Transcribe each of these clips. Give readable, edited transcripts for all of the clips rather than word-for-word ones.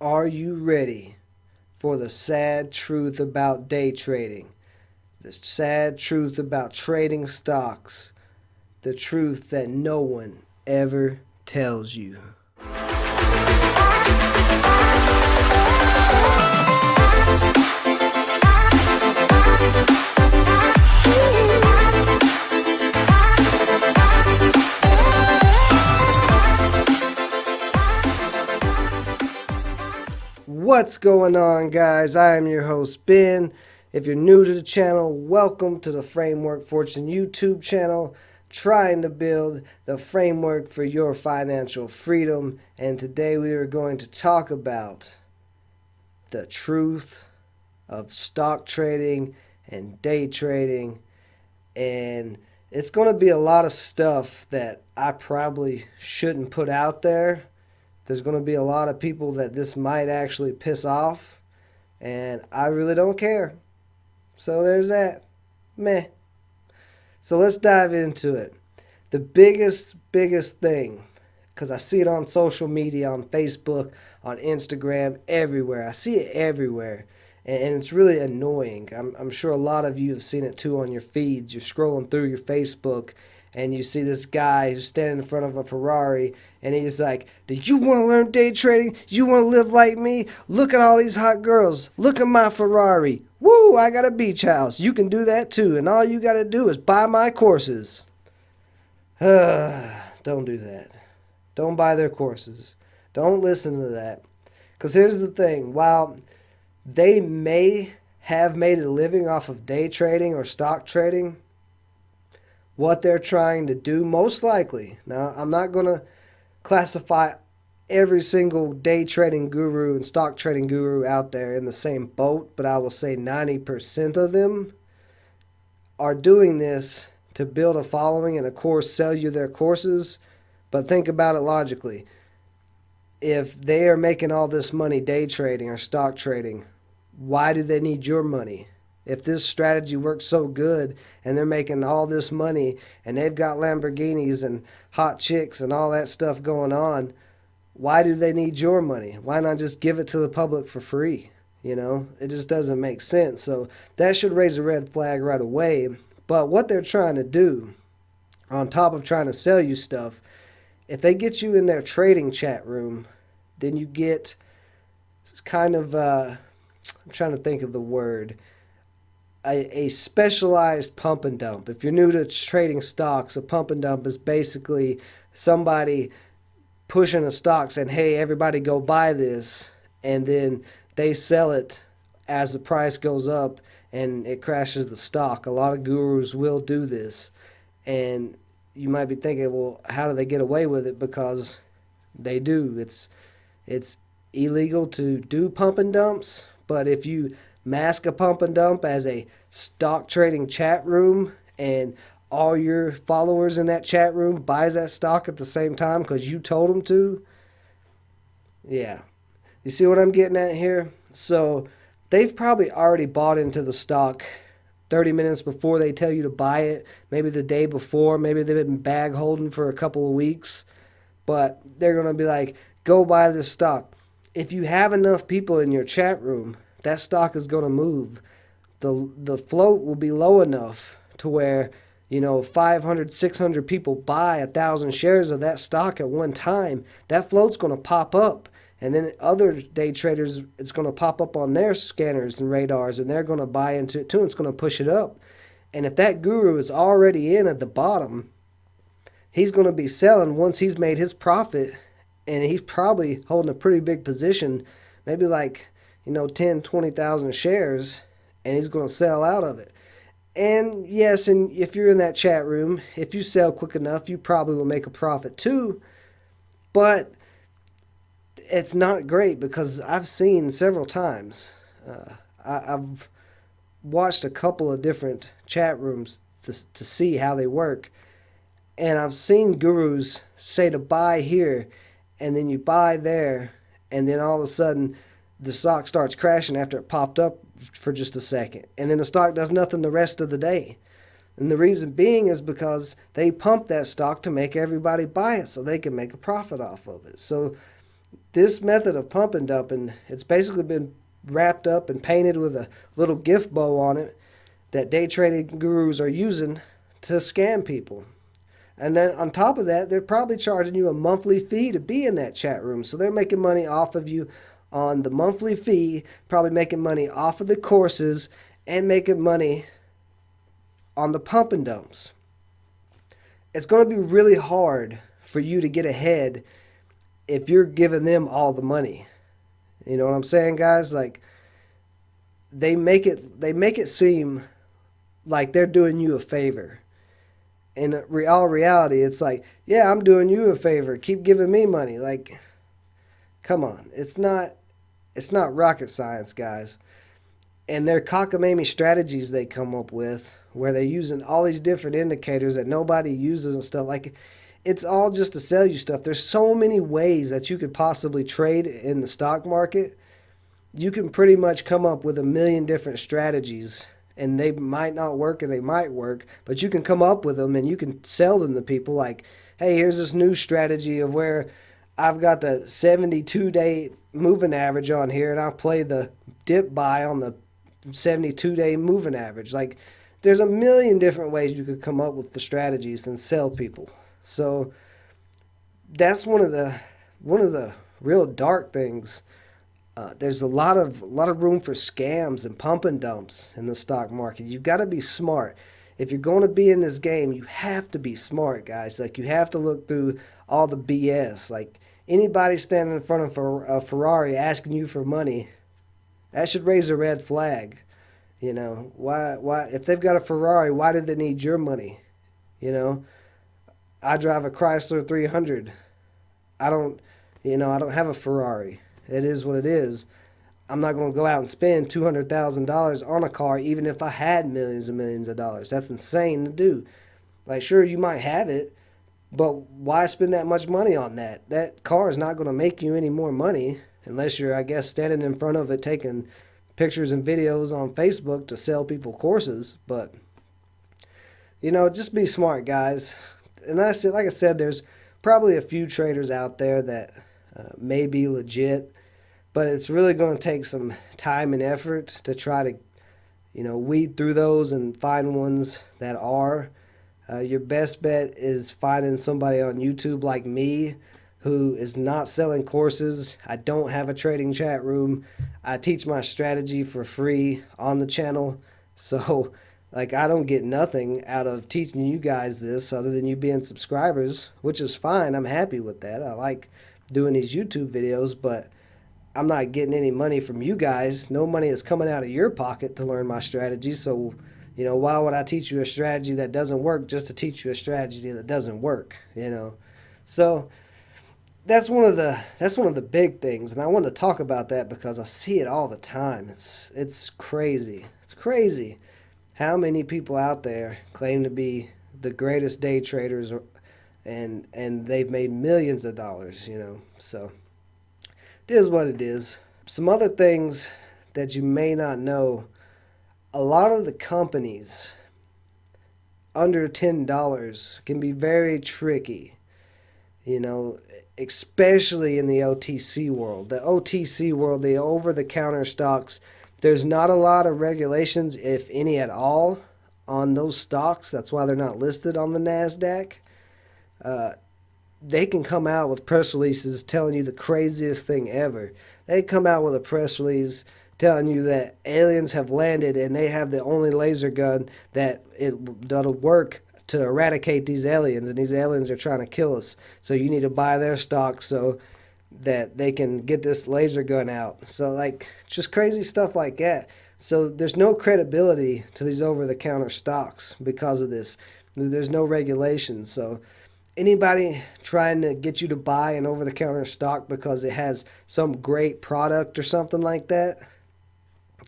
Are you ready for the sad truth about day trading? The sad truth about trading stocks. The truth that no one ever tells you. What's going on, guys? I am your host, Ben. If you're new to the channel, welcome to the Framework Fortune YouTube channel, trying to build the framework for your financial freedom. And today we are going to talk about the truth of stock trading and day trading. And it's going to be a lot of stuff that I probably shouldn't put out there. There's going to be a lot of people that this might actually piss off, and I really don't care. So there's that. Meh. So let's dive into it. The biggest thing, because I see it on social media, on Facebook, on Instagram, everywhere. I see it everywhere, and it's really annoying. I'm sure a lot of you have seen it too on your feeds. You're scrolling through your Facebook, and you see this guy who's standing in front of a Ferrari, and he's like, do you want to learn day trading? You want to live like me? Look at all these hot girls. Look at my Ferrari. Woo, I got a beach house. You can do that too, and all you got to do is buy my courses. Don't do that. Don't buy their courses. Don't listen to that. Because here's the thing. While they may have made a living off of day trading or stock trading, what they're trying to do, most likely, now I'm not going to classify every single day trading guru and stock trading guru out there in the same boat, but I will say 90% of them are doing this to build a following and, of course, sell you their courses. But think about it logically. If they are making all this money day trading or stock trading, why do they need your money? If this strategy works so good and they're making all this money and they've got Lamborghinis and hot chicks and all that stuff going on, why do they need your money? Why not just give it to the public for free? You know, it just doesn't make sense. So that should raise a red flag right away. But what they're trying to do, on top of trying to sell you stuff, if they get you in their trading chat room, then you get kind of, I'm trying to think of the word, a specialized pump and dump. If you're new to trading stocks, a pump and dump is basically somebody pushing a stock saying, hey, everybody go buy this, and then they sell it as the price goes up and it crashes the stock. A lot of gurus will do this, and you might be thinking, well, how do they get away with it? Because they do. It's illegal to do pump and dumps, but if you mask a pump and dump as a stock trading chat room and all your followers in that chat room buys that stock at the same time because you told them to, yeah. You see what I'm getting at here? So they've probably already bought into the stock 30 minutes before they tell you to buy it, maybe the day before, maybe they've been bag holding for a couple of weeks, but they're going to be like, go buy this stock. If you have enough people in your chat room, that stock is going to move. The float will be low enough to where, 500, 600 people buy 1,000 shares of that stock at one time. That float's going to pop up. And then other day traders, it's going to pop up on their scanners and radars, and they're going to buy into it too, and it's going to push it up. And if that guru is already in at the bottom, he's going to be selling once he's made his profit, and he's probably holding a pretty big position, maybe like 10, 20,000 shares, and he's going to sell out of it. And yes, and if you're in that chat room, if you sell quick enough, you probably will make a profit too. But it's not great, because I've seen several times, I've watched a couple of different chat rooms to see how they work. And I've seen gurus say to buy here, and then you buy there, and then all of a sudden the stock starts crashing after it popped up for just a second. And then the stock does nothing the rest of the day. And the reason being is because they pump that stock to make everybody buy it so they can make a profit off of it. So This method of pump and dumping, it's basically been wrapped up and painted with a little gift bow on it that day trading gurus are using to scam people. And then on top of that, they're probably charging you a monthly fee to be in that chat room. So they're making money off of you on the monthly fee, probably making money off of the courses, and making money on the pump and dumps. It's going to be really hard for you to get ahead if you're giving them all the money. You know what I'm saying, guys? Like, they make it seem like they're doing you a favor. In all reality, it's like, yeah, I'm doing you a favor. Keep giving me money. Like, come on. It's not rocket science, guys. And their cockamamie strategies they come up with, where they're using all these different indicators that nobody uses and stuff, like, it's all just to sell you stuff. There's so many ways that you could possibly trade in the stock market. You can pretty much come up with a million different strategies, and they might not work and they might work, but you can come up with them and you can sell them to people like, hey, here's this new strategy of where I've got the 72-day moving average on here, and I'll play the dip buy on the 72-day moving average. Like, there's a million different ways you could come up with the strategies and sell people. So that's one of the real dark things. There's a lot of room for scams and pump and dumps in the stock market. You've got to be smart. If you're going to be in this game, you have to be smart, guys. Like, you have to look through all the BS. Like, anybody standing in front of a Ferrari asking you for money, that should raise a red flag. You know, why if they've got a Ferrari, why do they need your money? You know, I drive a Chrysler 300. I don't have a Ferrari. It is what it is. I'm not going to go out and spend $200,000 on a car even if I had millions and millions of dollars. That's insane to do. Like, sure, you might have it, but why spend that much money on that? That car is not going to make you any more money unless you're, I guess, standing in front of it taking pictures and videos on Facebook to sell people courses. But, you know, just be smart, guys. And like I said, there's probably a few traders out there that may be legit, but it's really going to take some time and effort to try to, you know, weed through those and find ones that are. Your best bet is finding somebody on YouTube like me who is not selling courses. I don't have a trading chat room. I teach my strategy for free on the channel. So, like, I don't get nothing out of teaching you guys this other than you being subscribers, which is fine. I'm happy with that. I like doing these YouTube videos, but I'm not getting any money from you guys. No money is coming out of your pocket to learn my strategy. So, you know, why would I teach you a strategy that doesn't work just to teach you a strategy that doesn't work, you know? So that's one of the big things, and I want to talk about that because I see it all the time. It's crazy. It's crazy how many people out there claim to be the greatest day traders, and they've made millions of dollars, you know. So it is what it is. Some other things that you may not know: a lot of the companies under $10 can be very tricky, you know, especially in the OTC world. The OTC world, the over-the-counter stocks, there's not a lot of regulations, if any at all, on those stocks. That's why they're not listed on the NASDAQ. They can come out with press releases telling you the craziest thing ever. They come out with a press release telling you that aliens have landed and they have the only laser gun that'll work to eradicate these aliens, and these aliens are trying to kill us. So you need to buy their stock so that they can get this laser gun out. So, like, just crazy stuff like that. So there's no credibility to these over-the-counter stocks because of this. There's no regulation. So anybody trying to get you to buy an over-the-counter stock because it has some great product or something like that,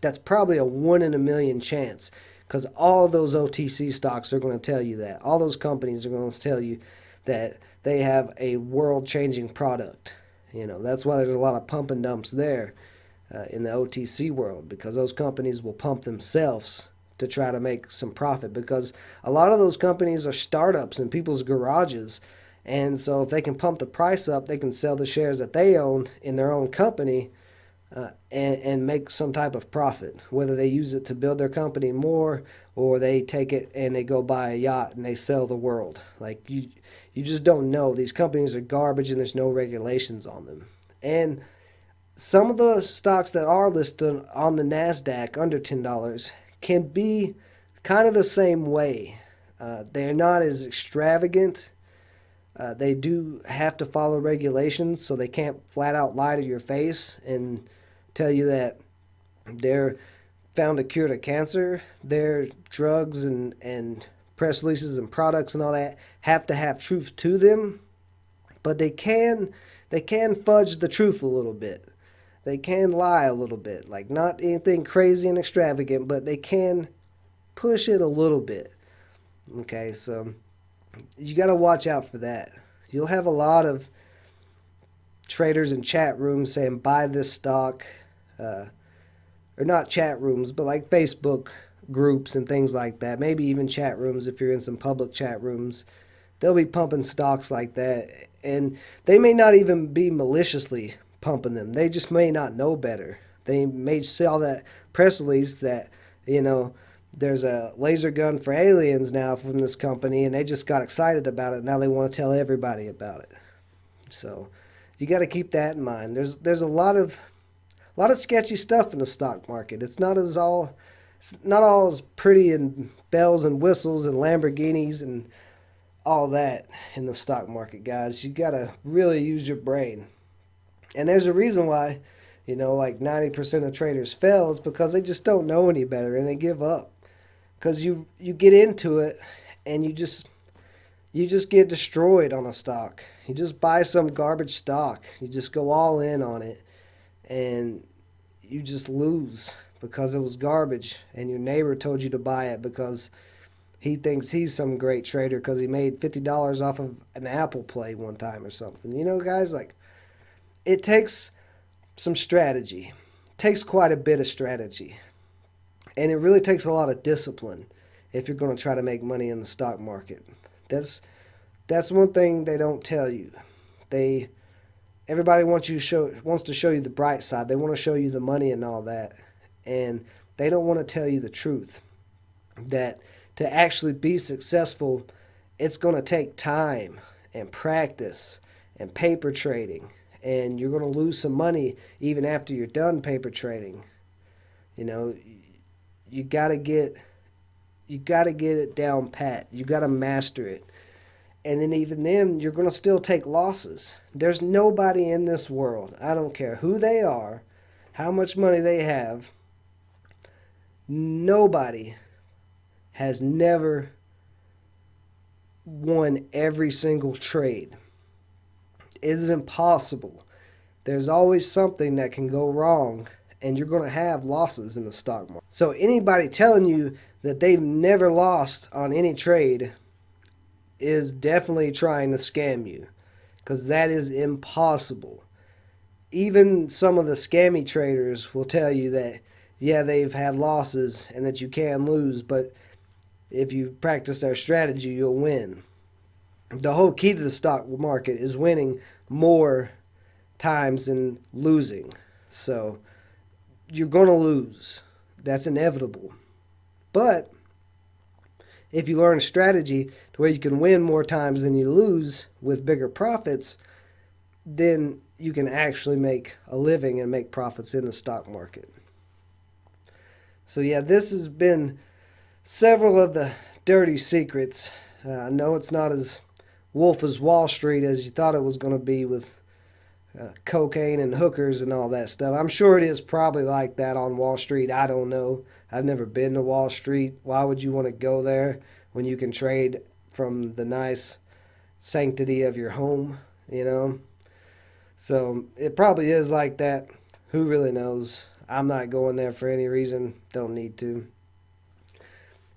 that's probably a 1 in a million chance, because all those OTC stocks are going to tell you that. All those companies are going to tell you that they have a world-changing product. You know, that's why there's a lot of pump and dumps there in the OTC world, because those companies will pump themselves to try to make some profit, because a lot of those companies are startups in people's garages, And so if they can pump the price up, they can sell the shares that they own in their own company, and make some type of profit, whether they use it to build their company more, or they take it and they go buy a yacht and they sell the world. Like, you just don't know. These companies are garbage and there's no regulations on them. And some of the stocks that are listed on the NASDAQ under $10 can be kind of the same way. They're not as extravagant. They do have to follow regulations, so they can't flat out lie to your face and tell you that they're found a cure to cancer. Their drugs and press releases and products and all that have to have truth to them, but they can fudge the truth a little bit. They can lie a little bit, like not anything crazy and extravagant, but they can push it a little bit. Okay, so you got to watch out for that. You'll have a lot of traders in chat rooms saying buy this stock, or not chat rooms, but like Facebook groups and things like that. Maybe even chat rooms if you're in some public chat rooms. They'll be pumping stocks like that, and they may not even be maliciously pumping them. They just may not know better. They may saw that press release that, there's a laser gun for aliens now from this company, and they just got excited about it. It's want to tell everybody about it. So you got to keep that in mind. There's a lot of sketchy stuff in the stock market. It's not all as pretty and bells and whistles and Lamborghinis and all that in the stock market, guys. You got to really use your brain. And there's a reason why, like 90% of traders fail is because they just don't know any better and they give up. Because you get into it and you just get destroyed on a stock. You just buy some garbage stock. You just go all in on it and you just lose because it was garbage, and your neighbor told you to buy it because he thinks he's some great trader because he made $50 off of an Apple play one time or something. Guys, like, it takes some strategy. It takes quite a bit of strategy. And it really takes a lot of discipline if you're going to try to make money in the stock market. That's one thing they don't tell you. Everybody wants to show you the bright side. They want to show you the money and all that. And they don't want to tell you the truth. That to actually be successful, it's going to take time and practice and paper trading. And you're going to lose some money even after you're done paper trading. You got to get it down pat. You got to master it. And then even then, you're going to still take losses. There's nobody in this world, I don't care who they are, how much money they have, nobody has never won every single trade. It is impossible. There's always something that can go wrong, and you're going to have losses in the stock market. So anybody telling you that they've never lost on any trade is definitely trying to scam you, because that is impossible. Even some of the scammy traders will tell you that, yeah, they've had losses and that you can lose, but if you practice their strategy, you'll win. The whole key to the stock market is winning more times than losing. So you're going to lose. That's inevitable. But if you learn a strategy to where you can win more times than you lose with bigger profits, then you can actually make a living and make profits in the stock market. So yeah, this has been several of the dirty secrets. I know it's not as Wolf as Wall Street as you thought it was going to be with cocaine and hookers and all that stuff. I'm sure it is probably like that on Wall Street. I don't know. I've never been to Wall Street. Why would you want to go there when you can trade from the nice sanctity of your home, So it probably is like that. Who really knows? I'm not going there for any reason. Don't need to.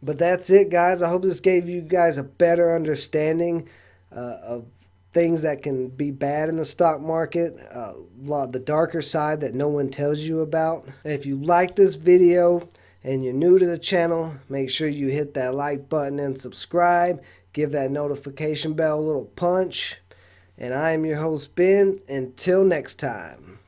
But that's it, guys. I hope this gave you guys a better understanding of things that can be bad in the stock market, the darker side that no one tells you about. If you like this video and you're new to the channel, make sure you hit that like button and subscribe. Give that notification bell a little punch. And I am your host, Ben. Until next time.